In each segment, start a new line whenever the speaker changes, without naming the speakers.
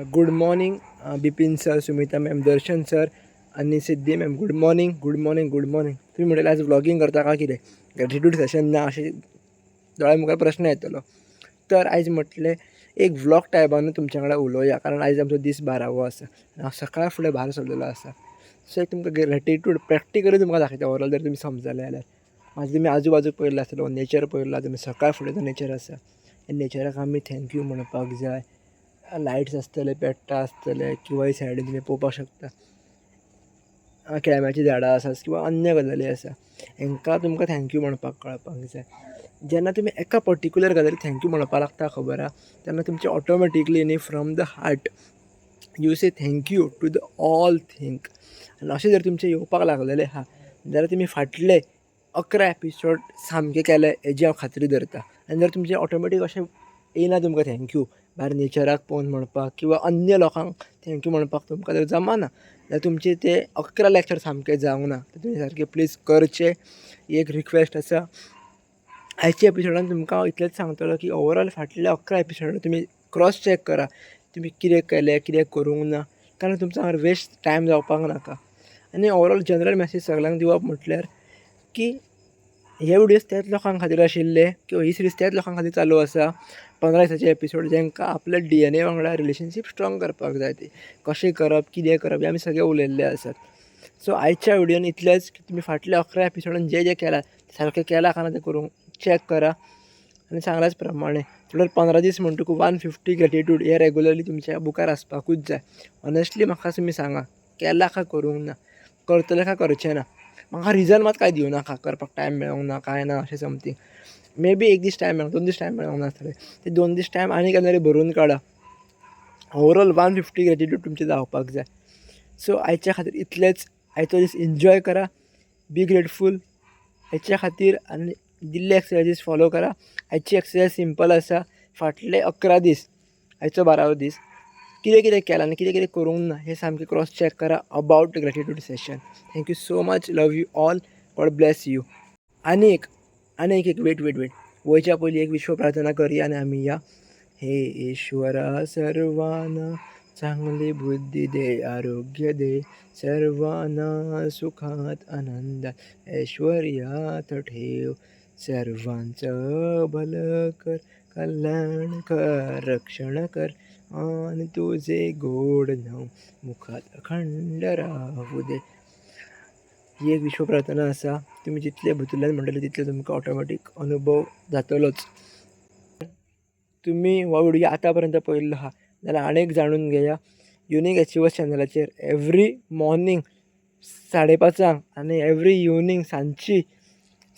Good morning Bipin sir, Sumita ma'am, Darshan sir आणि Siddhi ma'am. Good morning, good morning, good morning. तुम्ही म्हणलें आज व्लॉगिंग करता का कितें, ग्रॅटिट्यूड सेशन ना अशें दोळ्या मुखार प्रश्न येतलो. तर आयज म्हटलें एक व्लॉग टायपान तुमच्या वांगडा उलोवया, कारण आयज आमचो दीस 12वो आसा. हांव सकाळ फुडें भायर सरलेलो आसा. सो एक तुमकां ग्रॅटिट्यूड प्रॅक्टिकली तुमकां दाखयता ओवरऑल, जर तुमी समजलें जाल्यार. माझे तुमी आजूबाजूक पळयल्लो आसतलो, नेचर पळयल्लो तुमी, सकाळ फुडें जो नेचर आसा, हे नेचराक आमी थँक्यू म्हणपाक जाय. लायट्स आसतले, पेट्टा आसतले, किंवा ही सायडीन तुमी पळोवपाक शकता केळम्याची झाडां आसात किंवा अन्य गजाली आसा, हांकां तुमकां थँक्यू म्हणपाक कळपाक जाय. जेन्ना तुमी एका पर्टिक्युलर गजालीक थँक्यू म्हणपाक लागता खबर आहा, तेन्ना तुमचे ऑटोमॅटिकली न्ही from the heart you say thank you to the all thing. आनी अशें जर तुमचें येवपाक लागलेलें आहा जाल्यार तुमी फाटले 11 एपिसोड सामके केले हेजी हांव खात्री धरता. आनी जर तुमचें ऑटोमॅटीक अशें येयना तुमकां थँक्यू भायर नेचराक पळोवन म्हणपाक किंवा अन्य लोकांक थँक्यू म्हणपाक तुमकां जर जमना, जाल्यार तुमचे ते 11 लॅक्चर सामके जावंक ना. तुमी सारके प्लीज करचे, ही एक रिक्वेस्ट आसा. आयच्या एपिसोडान तुमकां हांव इतलेंच सांगतलो की ओवरऑल फाटल्या 11 एपिसोडान तुमी क्रॉस चॅक करा, तुमी कितें केलें कितें करूंक ना, कारण तुमचो हांगा वेस्ट टायम जावपाक नाका. आनी ओवरऑल जनरल मॅसेज सगळ्यांक दिवप म्हटल्यार की हे विडियोज त्याच लोकांक खातीर आशिल्ले, किंवा ही सिरीज त्याच लोकांक खातीर चालू आसा 15 दिसाचे एपिसोड, जांकां आपल्या DNA वांगडा रिलेशनशीप स्ट्रॉंग करपाक जाय. ती कशें करप, कितें करप, हें आमी सगळे उलयल्ले आसात. सो आयच्या विडियोन इतलेंच की तुमी फाटल्या 11 एपिसोडान जे जे केलां सारकें केलां काय ना तें करूंक चॅक करा. आनी सांगल्याच प्रमाणे टोटल 15 दीस म्हणटकूच 150 ग्रॅटिट्यूड हे रेगुलरली तुमच्या बुकार आसपाकूच जाय. ऑनेस्टली म्हाका तुमी सांगा, केलां काय करूंक ना, करतलें काय करचें ना. म्हाका रिजन मात काय दिवं नाका, करपाक टायम मेळोंक ना काय ना अशें समथींग. मे बी एक दीस टायम मेळोंक, 2 दीस टायम मेळोंक नासतलें, ते 2 दीस टायम आनी केन्ना तरी भरून काडा. ओवरऑल 150 ग्रॅटिट्यूड तुमचे जावपाक जाय. सो आयच्या खातीर इतलेंच. आयचो दीस एन्जॉय करा, बी ग्रेटफूल हेच्या खातीर, आनी दिल्ले एक्सरसायजीस फॉलो करा. आयची एक्सरसायज सिंपल आसा. फाटले 11 दीस, आयचो 12वो दीस, कितें कितें केलां आनी कितें कितें करूंक ना हें सामकें क्रॉस चॅक करा about gratitude session. Thank you so much, love you all, God bless you. आनी एक वेट वयच्या पयलीं एक विश्व प्रार्थना करुया आनी आमी या. हे ईश्वरा सर्वांना चांगली बुद्धी दे, आरोग्य दे, सर्वांना सुखात आनंदात ऐश्वर्यात ठेव, सर्वांचं भलं कर, कल्याण कर, रक्षण कर, आणि तुझे गोड नाव मुखात अखंड राहू दे. ही एक विश्व प्रार्थना आसा. तुम्ही जितले भितरल्यान म्हणटले तितले तुमकां ऑटोमॅटीक अनुभव जातलोच. तुम्ही हो व्हिडिओ आतां पर्यंत पळयल्लो आहा जाल्यार आनीक जाणून घेया. युनिक अचिवर्स चॅनलाचेर एवरी मॉर्निंग 5:30 आनी एवरी इवनिंग सांजची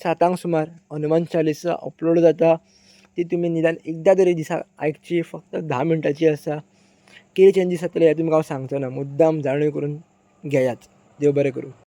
7 सुमार हनुमान चालीसा अपलोड जाता. ती तुमी निदान एकदां तरी दिसाक आयकची. फक्त 10 मिनटाची आसा. कितें चेंजीस जातले हें तुमकां हांव सांगचो ना, मुद्दाम जाणीव करून घेयात. देव बरें करूं.